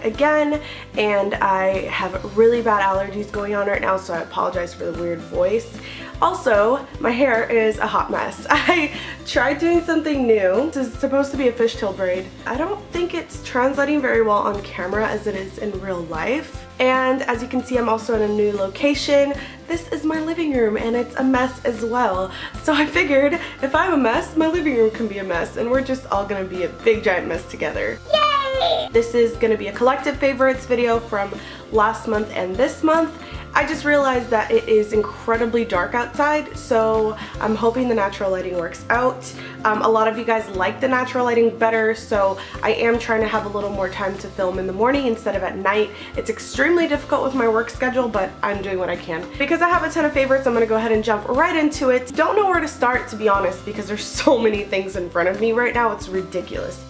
back again, and I have really bad allergies going on right now, so I apologize for the weird voice. Also, my hair is a hot mess. I tried doing something new. This is supposed to be a fishtail braid. I don't think it's translating very well on camera as it is in real life. And as you can see, I'm also in a new location. This is my living room and it's a mess as well. So I figured if I'm a mess, my living room can be a mess, and we're just all gonna be a big giant mess together. Yay! This is gonna be a collective favorites video from last month and this month. I just realized that it is incredibly dark outside, so I'm hoping the natural lighting works out. A lot of you guys like the natural lighting better, so I am trying to have a little more time to film in the morning instead of at night. It's extremely difficult with my work schedule, but I'm doing what I can. Because I have a ton of favorites, I'm gonna go ahead and jump right into it. Don't know where to start, to be honest, because there's so many things in front of me right now, it's ridiculous.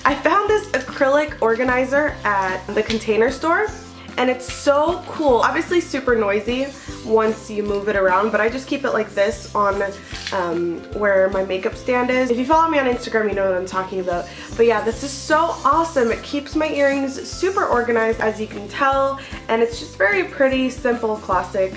I found this acrylic organizer at the Container Store, and it's so cool. Obviously super noisy once you move it around, but I just keep it like this on where my makeup stand is. If you follow me on Instagram, you know what I'm talking about. But yeah, this is so awesome. It keeps my earrings super organized, as you can tell, and it's just very pretty, simple, classic.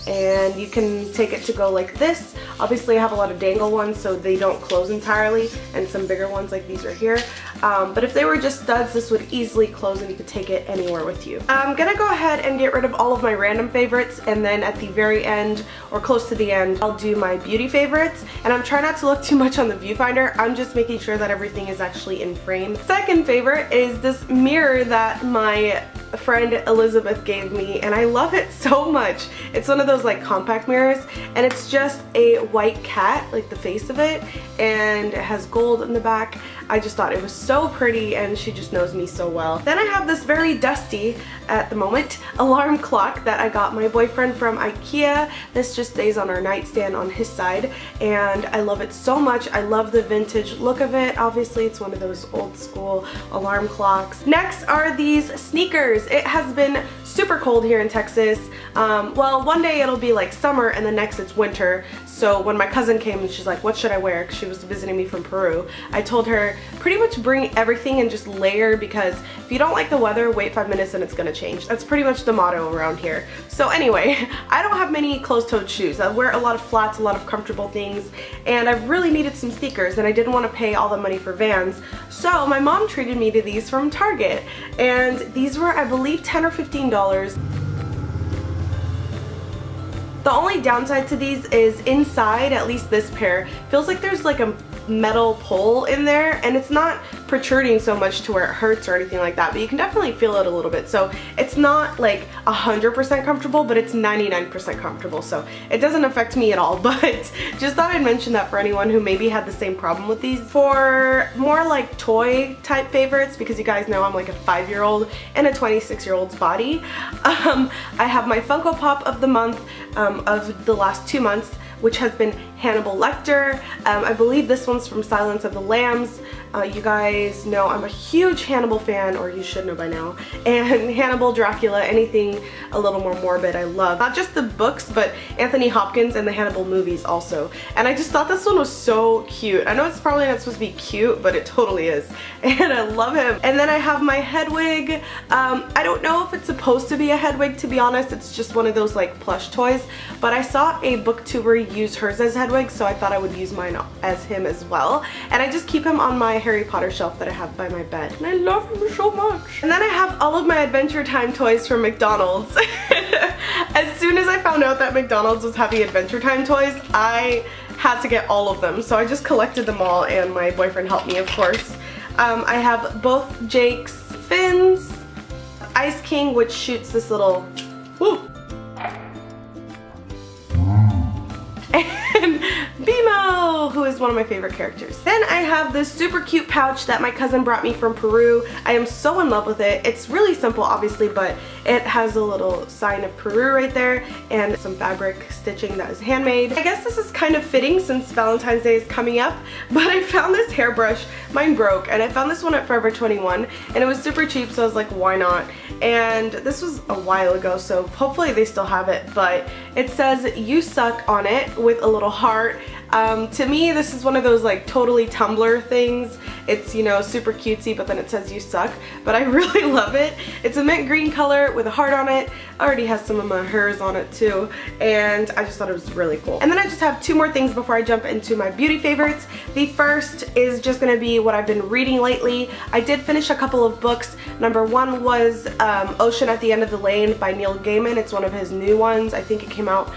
And you can take it to go like this. Obviously I have a lot of dangle ones so they don't close entirely, and some bigger ones like these are here. But if they were just studs, this would easily close and you could take it anywhere with you. I'm gonna go ahead and get rid of all of my random favorites, and then at the very end or close to the end I'll do my beauty favorites. And I'm trying not to look too much on the viewfinder. I'm just making sure that everything is actually in frame. Second favorite is this mirror that my friend Elizabeth gave me, and I love it so much. It's one of those like compact mirrors, and it's just a white cat, like the face of it, and it has gold in the back. I just thought it was so pretty, and she just knows me so well. Then I have this very dusty, at the moment, alarm clock that I got my boyfriend from IKEA. This just stays on our nightstand on his side, and I love it so much. I love the vintage look of it. Obviously it's one of those old school alarm clocks. Next are these sneakers. It has been super cold here in Texas. Well, one day it'll be like summer and the next it's winter. So when my cousin came and she's like, what should I wear? Because she was visiting me from Peru. I told her pretty much bring everything and just layer, because if you don't like the weather, wait 5 minutes and it's gonna change. That's pretty much the motto around here. So anyway, I don't have many closed-toed shoes. I wear a lot of flats, a lot of comfortable things, and I really needed some sneakers, and I didn't want to pay all the money for Vans. So my mom treated me to these from Target, and these were, I believe, $10 or $15. The only downside to these is inside, at least this pair, feels like there's like a metal pole in there, and it's not protruding so much to where it hurts or anything like that, but you can definitely feel it a little bit. So it's not like 100% comfortable, but it's 99% comfortable, so it doesn't affect me at all. But just thought I'd mention that for anyone who maybe had the same problem with these. For more like toy type favorites, because you guys know I'm like a 5-year-old in a 26-year-old's body, I have my Funko Pop of the month, of the last 2 months, which has been Hannibal Lecter. I believe this one's from Silence of the Lambs. You guys know I'm a huge Hannibal fan, or you should know by now. And Hannibal, Dracula, anything a little more morbid I love. Not just the books, but Anthony Hopkins and the Hannibal movies also. And I just thought this one was so cute. I know it's probably not supposed to be cute, but it totally is. And I love him. And then I have my Hedwig. I don't know if it's supposed to be a Hedwig, to be honest. It's just one of those like plush toys. But I saw a booktuber use hers as Hedwig, so I thought I would use mine as him as well. And I just keep him on my Harry Potter shelf that I have by my bed, and I love him so much. And then I have all of my Adventure Time toys from McDonald's. As soon as I found out that McDonald's was having Adventure Time toys, I had to get all of them, so I just collected them all, and my boyfriend helped me, of course. I have both Jake's fins, Ice King, which shoots this little woo, and Bimo, who is one of my favorite characters. Then I have this super cute pouch that my cousin brought me from Peru. I am so in love with it. It's really simple, obviously, but it has a little sign of Peru right there and some fabric stitching that is handmade. I guess this is kind of fitting since Valentine's Day is coming up, but I found this hairbrush. Mine broke, and I found this one at Forever 21, and it was super cheap, so I was like, why not? And this was a while ago, so hopefully they still have it, but it says "You Suck" on it with a little heart. To me, this is one of those like totally Tumblr things. It's, you know, super cutesy, but then it says you suck. But I really love it. It's a mint green color with a heart on it. I already has some of my hers on it too. And I just thought it was really cool. And then I just have two more things before I jump into my beauty favorites. The first is just gonna be what I've been reading lately. I did finish a couple of books. Number one was Ocean at the End of the Lane by Neil Gaiman. It's one of his new ones. I think it came out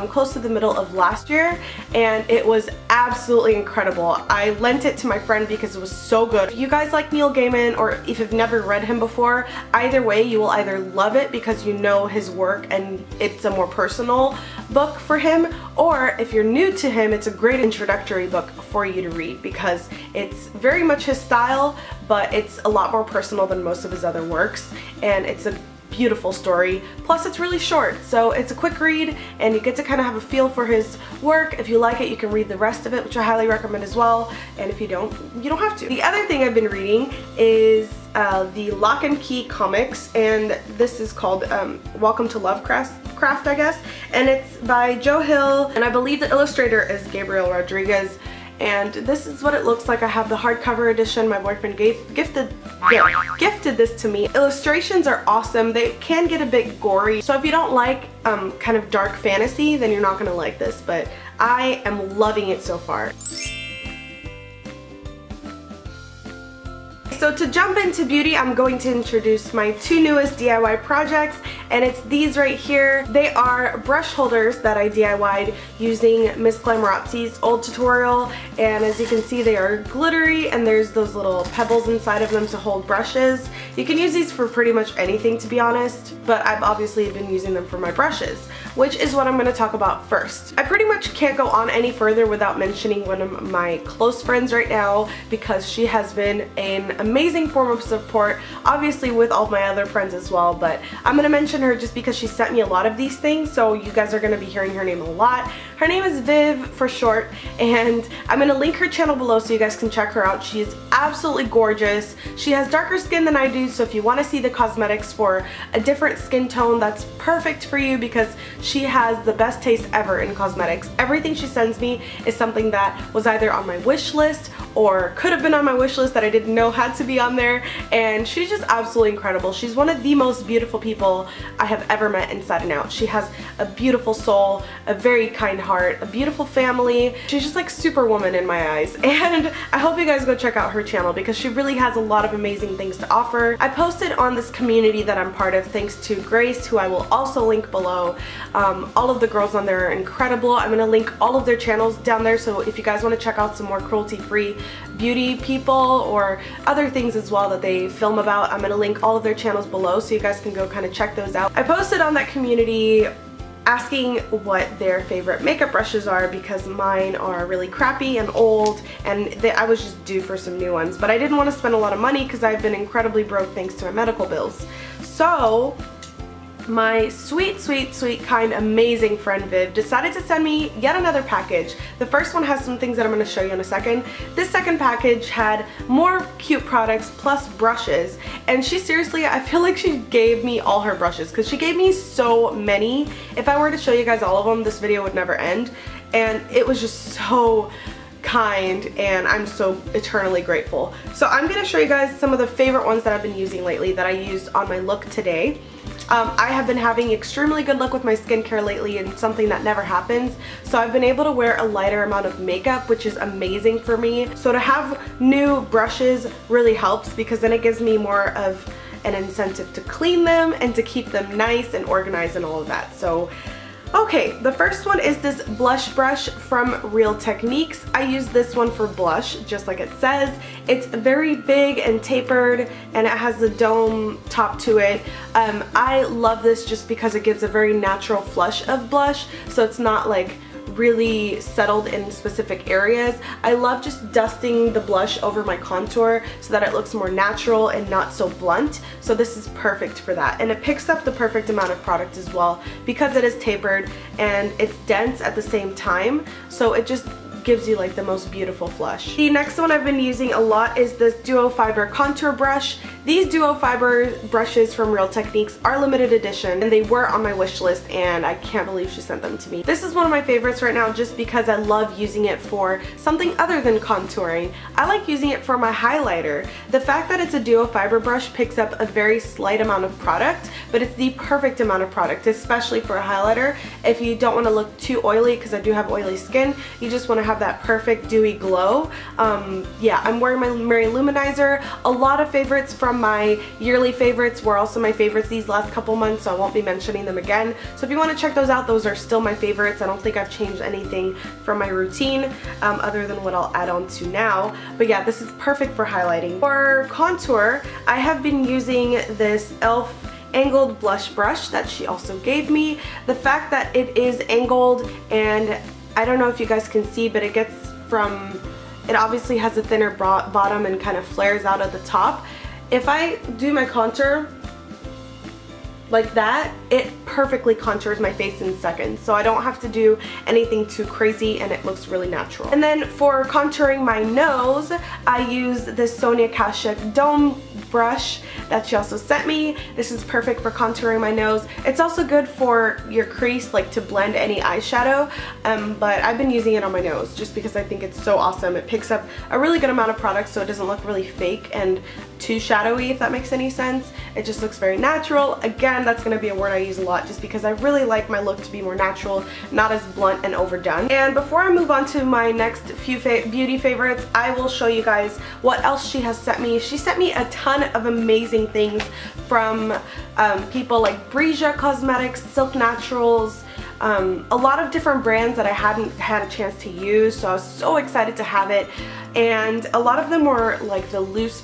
close to the middle of last year, and it was absolutely incredible. I lent it to my friend because it was so good. If you guys like Neil Gaiman, or if you've never read him before, either way you will either love it because you know his work and it's a more personal book for him, or if you're new to him, it's a great introductory book for you to read because it's very much his style, but it's a lot more personal than most of his other works, and it's a beautiful story. Plus it's really short, so it's a quick read and you get to kind of have a feel for his work. If you like it, you can read the rest of it, which I highly recommend as well, and if you don't, you don't have to. The other thing I've been reading is the Locke and Key comics, and this is called Welcome to Lovecraft, I guess, and it's by Joe Hill, and I believe the illustrator is Gabriel Rodriguez. And this is what it looks like. I have the hardcover edition. My boyfriend gifted this to me. Illustrations are awesome. They can get a bit gory, so if you don't like kind of dark fantasy, then you're not gonna like this, but I am loving it so far. So to jump into beauty, I'm going to introduce my two newest DIY projects, and it's these right here. They are brush holders that I DIY'd using Miss Glamorazzi's old tutorial, and as you can see, they are glittery and there's those little pebbles inside of them to hold brushes. You can use these for pretty much anything, to be honest, but I've obviously been using them for my brushes, which is what I'm going to talk about first. I pretty much can't go on any further without mentioning one of my close friends right now, because she has been an amazing form of support, obviously with all my other friends as well, but I'm going to mention her just because she sent me a lot of these things, so you guys are going to be hearing her name a lot. Her name is Viv for short, and I'm going to link her channel below so you guys can check her out. She is absolutely gorgeous. She has darker skin than I do, so if you want to see the cosmetics for a different skin tone, that's perfect for you because she has the best taste ever in cosmetics. Everything she sends me is something that was either on my wish list or could have been on my wish list that I didn't know had to be on there, and she's just absolutely incredible. She's one of the most beautiful people I have ever met inside and out. She has a beautiful soul, a very kind heart, a beautiful family. She's just like superwoman in my eyes, and I hope you guys go check out her channel because she really has a lot of amazing things to offer. I posted on this community that I'm part of thanks to Grace, who I will also link below. All of the girls on there are incredible. I'm going to link all of their channels down there, so if you guys want to check out some more cruelty-free beauty people or other things as well that they film about, I'm going to link all of their channels below so you guys can go kind of check those out. I posted on that community asking what their favorite makeup brushes are because mine are really crappy and old, and I was just due for some new ones, but I didn't want to spend a lot of money because I've been incredibly broke thanks to my medical bills. So my sweet, sweet, sweet, kind, amazing friend Viv decided to send me yet another package. The first one has some things that I'm going to show you in a second. This second package had more cute products plus brushes, and she seriously, I feel like she gave me all her brushes because she gave me so many. If I were to show you guys all of them, this video would never end, and it was just so kind, and I'm so eternally grateful. So I'm going to show you guys some of the favorite ones that I've been using lately that I used on my look today. I have been having extremely good luck with my skincare lately, and something that never happens, so I've been able to wear a lighter amount of makeup, which is amazing for me. So to have new brushes really helps because then it gives me more of an incentive to clean them and to keep them nice and organized and all of that. So okay, the first one is this blush brush from Real Techniques. I use this one for blush, just like it says. It's very big and tapered, and it has the dome top to it. I love this just because it gives a very natural flush of blush, so it's not like really settled in specific areas. I love just dusting the blush over my contour so that it looks more natural and not so blunt. So this is perfect for that, and it picks up the perfect amount of product as well because it is tapered and it's dense at the same time, so it just gives you like the most beautiful flush. The next one I've been using a lot is this Duo Fiber Contour Brush. These Duo Fiber brushes from Real Techniques are limited edition and they were on my wish list and I can't believe she sent them to me. This is one of my favorites right now just because I love using it for something other than contouring. I like using it for my highlighter. The fact that it's a Duo Fiber brush picks up a very slight amount of product, but it's the perfect amount of product, especially for a highlighter. If you don't want to look too oily, because I do have oily skin, you just want to have that perfect dewy glow. Yeah, I'm wearing my Mary Luminizer. A lot of favorites from my yearly favorites were also my favorites these last couple months, so I won't be mentioning them again. So if you want to check those out, those are still my favorites. I don't think I've changed anything from my routine other than what I'll add on to now. But yeah, this is perfect for highlighting. For contour, I have been using this E.L.F angled blush brush that she also gave me. The fact that it is angled, and I don't know if you guys can see, but it obviously has a thinner bottom and kind of flares out at the top. If I do my contour like that, it perfectly contours my face in seconds, so I don't have to do anything too crazy and it looks really natural. And then for contouring my nose, I use this Sonia Kashuk Dome brush that she also sent me. This is perfect for contouring my nose. It's also good for your crease, like to blend any eyeshadow, but I've been using it on my nose just because I think it's so awesome. It picks up a really good amount of product so it doesn't look really fake and too shadowy, if that makes any sense. It just looks very natural. Again, that's going to be a word I use a lot just because I really like my look to be more natural, not as blunt and overdone. And before I move on to my next few beauty favorites, I will show you guys what else she has sent me. She sent me a ton of amazing things from people like Breesha Cosmetics, Silk Naturals, a lot of different brands that I hadn't had a chance to use, so I was so excited to have it. And a lot of them were like the loose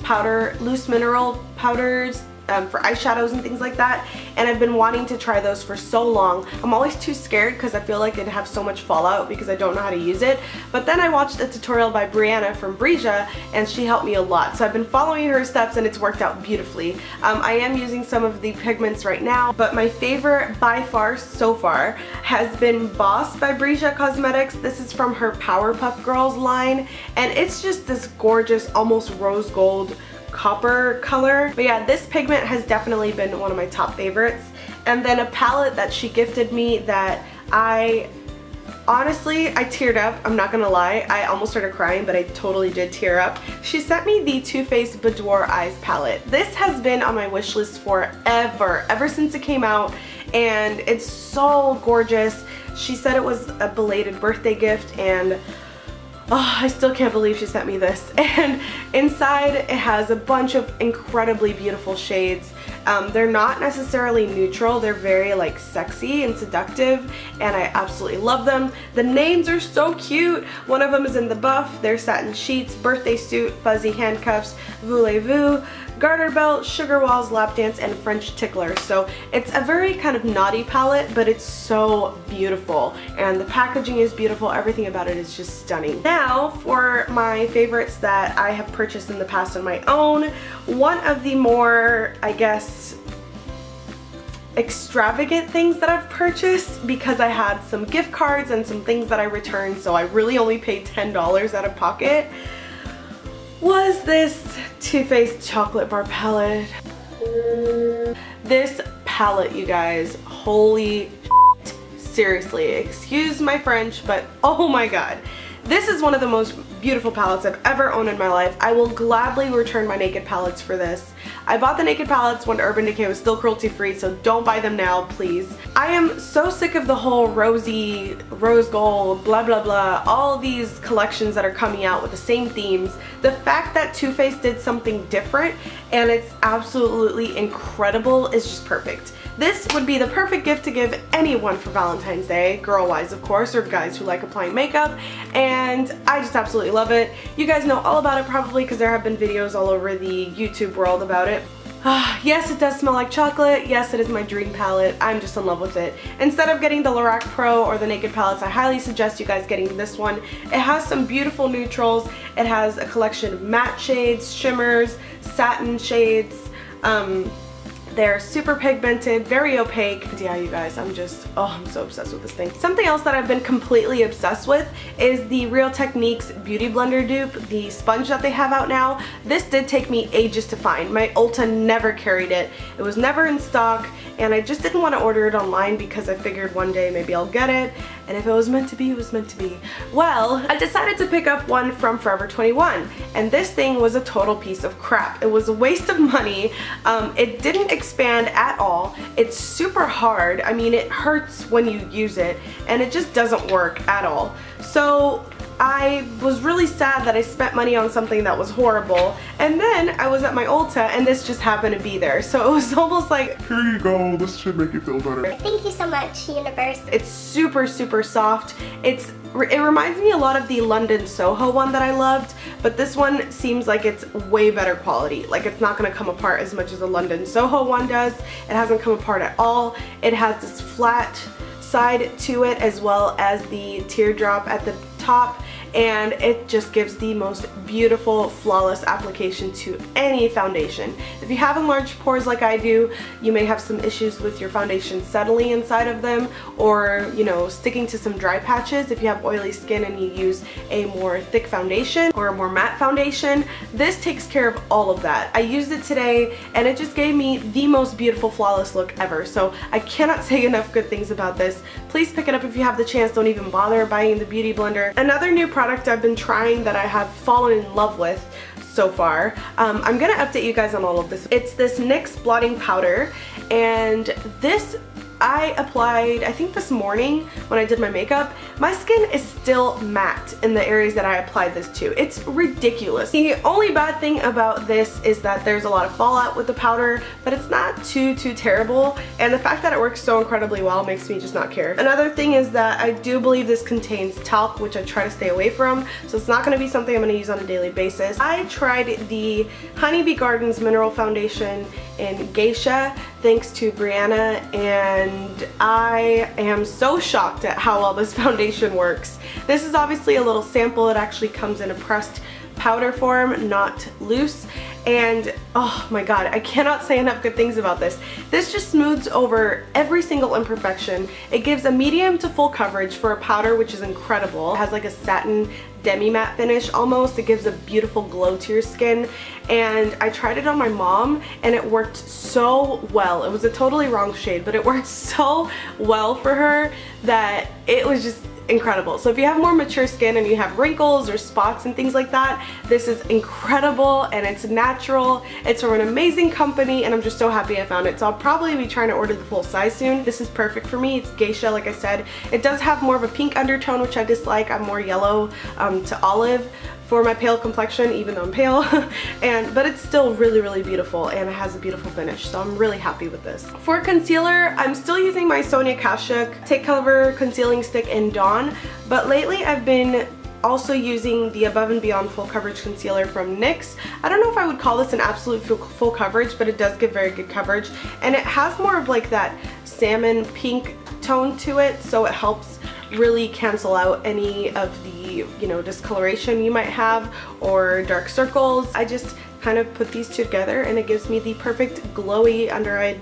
mineral powders for eyeshadows and things like that, and I've been wanting to try those for so long. I'm always too scared because I feel like it'd have so much fallout because I don't know how to use it, but then I watched a tutorial by Brianna from Brija and she helped me a lot, so I've been following her steps and it's worked out beautifully. I am using some of the pigments right now, but my favorite by far so far has been Boss by Breesha Cosmetics. This is from her Powerpuff Girls line, and it's just this gorgeous, almost rose gold copper color. But yeah, this pigment has definitely been one of my top favorites. And then a palette that she gifted me that honestly, I teared up, I'm not gonna lie. I almost started crying, but I totally did tear up. She sent me the Too Faced Boudoir Eyes palette. This has been on my wish list forever, ever since it came out, and it's so gorgeous. She said it was a belated birthday gift, and oh, I still can't believe she sent me this. And inside it has a bunch of incredibly beautiful shades. They're not necessarily neutral, they're very like sexy and seductive, and I absolutely love them. The names are so cute. One of them is in the buff, they're satin sheets, birthday suit, fuzzy handcuffs, voulez-vous, garter belt, sugar walls, lap dance, and French tickler. So it's a very kind of naughty palette, but it's so beautiful, and the packaging is beautiful. Everything about it is just stunning. Now for my favorites that I have purchased in the past on my own. One of the more, I guess, extravagant things that I've purchased, because I had some gift cards and some things that I returned, so I really only paid $10 out of pocket, was this Too Faced chocolate bar palette. This palette, you guys, holy shit, seriously, excuse my French, but oh my god. This is one of the most beautiful palettes I've ever owned in my life. I will gladly return my Naked palettes for this. I bought the Naked palettes when Urban Decay was still cruelty-free, so don't buy them now, please. I am so sick of the whole rosy, rose gold, blah blah blah, all these collections that are coming out with the same themes. The fact that Too Faced did something different and it's absolutely incredible is just perfect. This would be the perfect gift to give anyone for Valentine's Day, girl-wise of course, or guys who like applying makeup, and I just absolutely love it. You guys know all about it probably because there have been videos all over the YouTube world about it. Yes, it does smell like chocolate. Yes, it is my dream palette. I'm just in love with it. Instead of getting the Lorac Pro or the Naked palettes, I highly suggest you guys getting this one. It has some beautiful neutrals. It has a collection of matte shades, shimmers, satin shades. They're super pigmented, very opaque. Yeah, you guys, I'm so obsessed with this thing. Something else that I've been completely obsessed with is the Real Techniques Beauty Blender dupe, the sponge that they have out now. This did take me ages to find. My Ulta never carried it. It was never in stock, and I just didn't want to order it online because I figured one day maybe I'll get it, and if it was meant to be, it was meant to be. Well, I decided to pick up one from Forever 21, and this thing was a total piece of crap. It was a waste of money. It didn't expand at all. It's super hard. I mean, it hurts when you use it, and it just doesn't work at all. So I was really sad that I spent money on something that was horrible, and then I was at my Ulta and this just happened to be there. So it was almost like, here you go, this should make you feel better. Thank you so much, universe. It's super, super soft. It reminds me a lot of the London Soho one that I loved, but this one seems like it's way better quality. Like, it's not gonna come apart as much as the London Soho one does. It hasn't come apart at all. It has this flat side to it as well as the teardrop at the top, and it just gives the most beautiful, flawless application to any foundation. If you have enlarged pores like I do, you may have some issues with your foundation settling inside of them, or, you know, sticking to some dry patches. If you have oily skin and you use a more thick foundation or a more matte foundation, this takes care of all of that. I used it today and it just gave me the most beautiful, flawless look ever. So I cannot say enough good things about this. Please pick it up if you have the chance. Don't even bother buying the Beauty Blender. Another new product I've been trying that I have fallen in love with so far. I'm gonna update you guys on all of this. It's this NYX blotting powder, and this I applied, I think this morning when I did my makeup. My skin is still matte in the areas that I applied this to. It's ridiculous. The only bad thing about this is that there's a lot of fallout with the powder, but it's not too terrible, and the fact that it works so incredibly well makes me just not care. Another thing is that I do believe this contains talc, which I try to stay away from, so it's not going to be something I'm going to use on a daily basis. I tried the Honeybee Gardens Mineral Foundation in Geisha thanks to Brianna, and I am so shocked at how well this foundation works. This is obviously a little sample. It actually comes in a pressed powder form, not loose, and oh my god, I cannot say enough good things about this. This just smooths over every single imperfection. It gives a medium to full coverage for a powder, which is incredible. It has like a satin demi-matte finish almost. It gives a beautiful glow to your skin, and I tried it on my mom and it worked so well. It was a totally wrong shade, but it worked so well for her that it was just incredible. So if you have more mature skin and you have wrinkles or spots and things like that, this is incredible, and it's natural. It's from an amazing company, and I'm just so happy I found it. So I'll probably be trying to order the full size soon. This is perfect for me. It's Geisha, like I said. It does have more of a pink undertone, which I dislike. I'm more yellow to olive for my pale complexion, even though I'm pale, but it's still really beautiful, and it has a beautiful finish, so I'm really happy with this. For concealer, I'm still using my Sonia Kashuk Take Cover Concealing Stick in Dawn, but lately I've been also using the Above and Beyond Full Coverage Concealer from NYX. I don't know if I would call this an absolute full coverage, but it does give very good coverage, and it has more of like that salmon pink tone to it, so it helps really cancel out any of the, you know, discoloration you might have or dark circles. I just kind of put these two together and it gives me the perfect glowy under-eye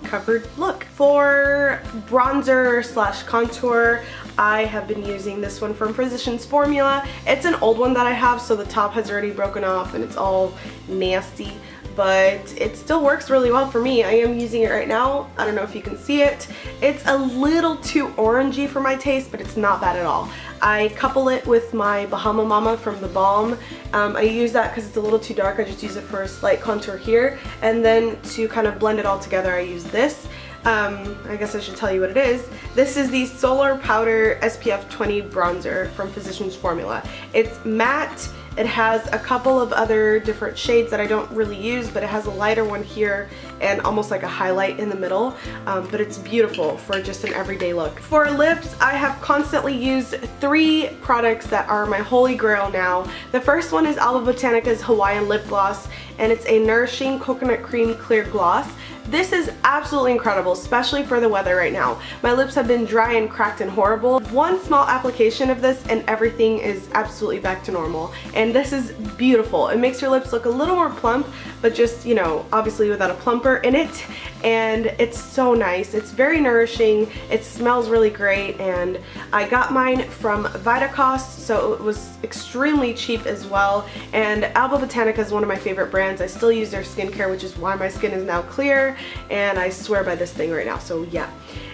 covered look. For bronzer slash contour, I have been using this one from Physicians Formula. It's an old one that I have, so the top has already broken off and it's all nasty, but it still works really well for me. I am using it right now. I don't know if you can see it. It's a little too orangey for my taste, but it's not bad at all. I couple it with my Bahama Mama from the Balm. I use that because it's a little too dark. I just use it for a slight contour here, and then to kind of blend it all together, I use this. I guess I should tell you what it is. This is the Solar Powder SPF 20 bronzer from Physicians Formula. It's matte. It has a couple of other different shades that I don't really use, but it has a lighter one here and almost like a highlight in the middle, but it's beautiful for just an everyday look. For lips, I have constantly used 3 products that are my holy grail now. The first one is Alba Botanica's Hawaiian Lip Gloss, and it's a nourishing coconut cream clear gloss. This is absolutely incredible, especially for the weather right now. My lips have been dry and cracked and horrible. One small application of this and everything is absolutely back to normal. And this is beautiful. It makes your lips look a little more plump, but just, you know, obviously without a plumper in it. And it's so nice. It's very nourishing. It smells really great, and I got mine from Vitacost, so it was extremely cheap as well. And Alba Botanica is one of my favorite brands. I still use their skincare, which is why my skin is now clear, and I swear by this thing right now, so yeah.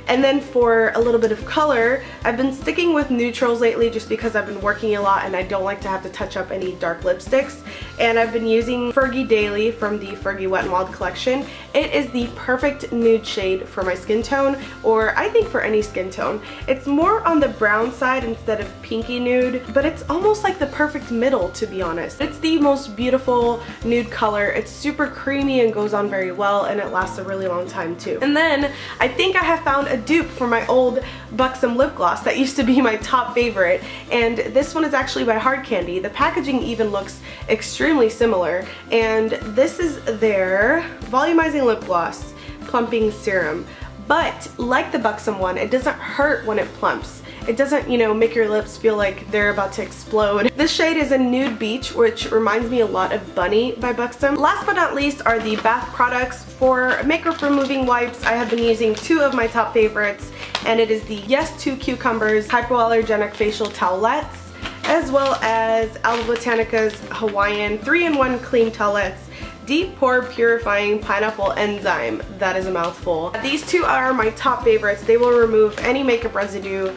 And then for a little bit of color, I've been sticking with neutrals lately just because I've been working a lot and I don't like to have to touch up any dark lipsticks. And I've been using Fergie Daily from the Fergie Wet n Wild collection. It is the perfect nude shade for my skin tone, or I think for any skin tone. It's more on the brown side instead of pinky nude, but it's almost like the perfect middle, to be honest. It's the most beautiful nude color. It's super creamy and goes on very well, and it lasts a really long time too. And then I think I have found a dupe for my old Buxom lip gloss that used to be my top favorite, and this one is actually by Hard Candy. The packaging even looks extremely similar, and this is their volumizing lip gloss plumping serum. But like the Buxom one, it doesn't hurt when it plumps. It doesn't, you know, make your lips feel like they're about to explode. This shade is a Nude Beach, which reminds me a lot of Bunny by Buxom. Last but not least are the bath products. For makeup removing wipes, I have been using two of my top favorites, and it is the Yes 2 Cucumbers Hypoallergenic Facial Towelettes, as well as Alba Botanica's Hawaiian 3-in-1 Clean Towelettes Deep Pore Purifying Pineapple Enzyme. That is a mouthful. These two are my top favorites. They will remove any makeup residue,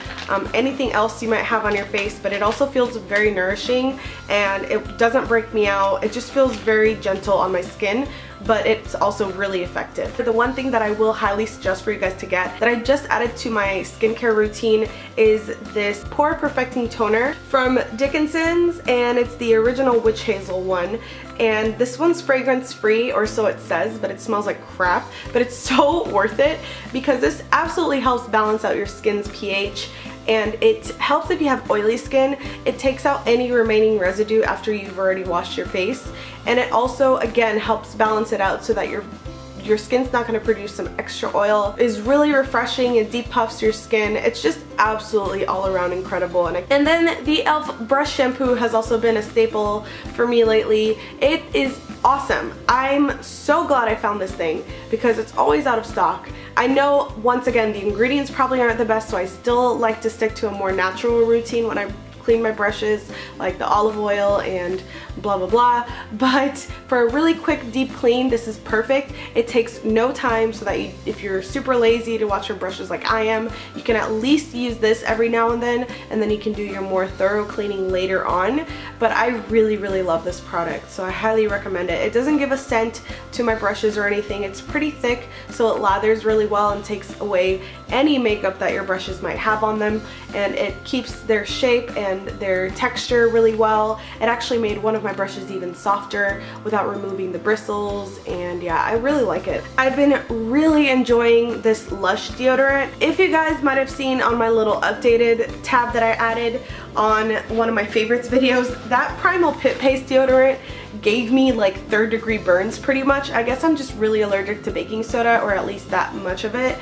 anything else you might have on your face, but it also feels very nourishing and it doesn't break me out. It just feels very gentle on my skin, but it's also really effective. The one thing that I will highly suggest for you guys to get that I just added to my skincare routine is this Pore Perfecting Toner from Dickinson's, and it's the original Witch Hazel one. And this one's fragrance free, or so it says, but it smells like crap. But it's so worth it because this absolutely helps balance out your skin's pH, and it helps if you have oily skin. It takes out any remaining residue after you've already washed your face, and it also again helps balance it out so that your skin's not going to produce some extra oil. It is really refreshing and deep puffs your skin. It's just absolutely all around incredible. And then the E.L.F. brush shampoo has also been a staple for me lately. It is awesome. I'm so glad I found this thing because it's always out of stock. I know, once again, the ingredients probably aren't the best, so I still like to stick to a more natural routine when I clean my brushes, like the olive oil and blah blah blah, but for a really quick deep clean, this is perfect. It takes no time, so that if you're super lazy to wash your brushes like I am, you can at least use this every now and then you can do your more thorough cleaning later on. But I really love this product, so I highly recommend it. It doesn't give a scent to my brushes or anything. It's pretty thick, so it lathers really well and takes away any makeup that your brushes might have on them, and it keeps their shape and their texture really well. It actually made one of my brushes even softer without removing the bristles, and yeah, I really like it. I've been really enjoying this Lush deodorant. If you guys might have seen on my little updated tab that I added on one of my favorites videos, that Primal Pit Paste deodorant gave me like third-degree burns pretty much. I guess I'm just really allergic to baking soda, or at least that much of it.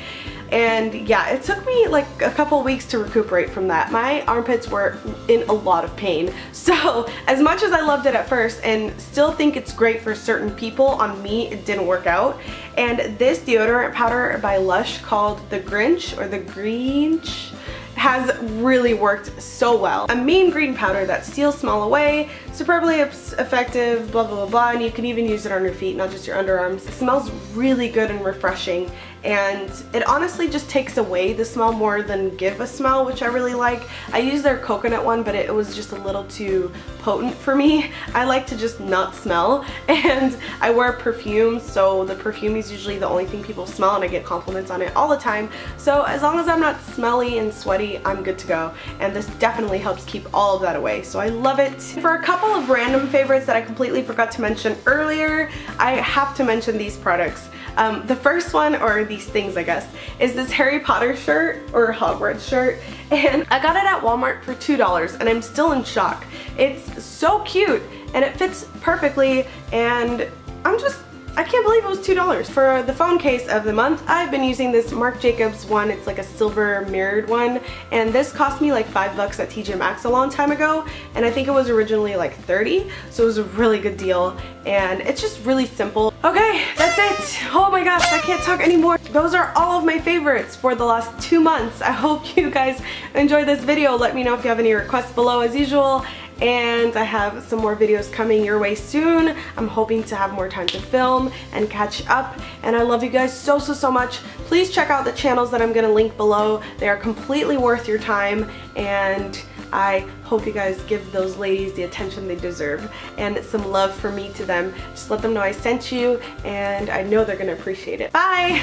And yeah, it took me like a couple weeks to recuperate from that. My armpits were in a lot of pain. So as much as I loved it at first and still think it's great for certain people, on me it didn't work out. And this deodorant powder by Lush called the Grinch, or the Grinch, has really worked so well. A mean green powder that steals smell away, superbly effective, blah blah blah, and you can even use it on your feet, not just your underarms. It smells really good and refreshing, and it honestly just takes away the smell more than give a smell, which I really like. I used their coconut one, but it was just a little too potent for me. I like to just not smell, and I wear perfume, so the perfume is usually the only thing people smell, and I get compliments on it all the time. So as long as I'm not smelly and sweaty, I'm good to go, and this definitely helps keep all of that away, so I love it. For a couple of random favorites that I completely forgot to mention earlier, I have to mention these products. The first one, or these things I guess, is this Harry Potter shirt, or Hogwarts shirt, and I got it at Walmart for $2, and I'm still in shock. It's so cute, and it fits perfectly, and I'm just I can't believe it was $2. For the phone case of the month, I've been using this Marc Jacobs one. It's like a silver mirrored one, and this cost me like $5 at TJ Maxx a long time ago, and I think it was originally like 30, so it was a really good deal, and it's just really simple. Okay, that's it. Oh my gosh, I can't talk anymore. Those are all of my favorites for the last 2 months. I hope you guys enjoyed this video. Let me know if you have any requests below as usual. And I have some more videos coming your way soon. I'm hoping to have more time to film and catch up. And I love you guys so, so, so much. Please check out the channels that I'm gonna link below. They are completely worth your time. And I hope you guys give those ladies the attention they deserve and some love from me to them. Just let them know I sent you, and I know they're gonna appreciate it. Bye!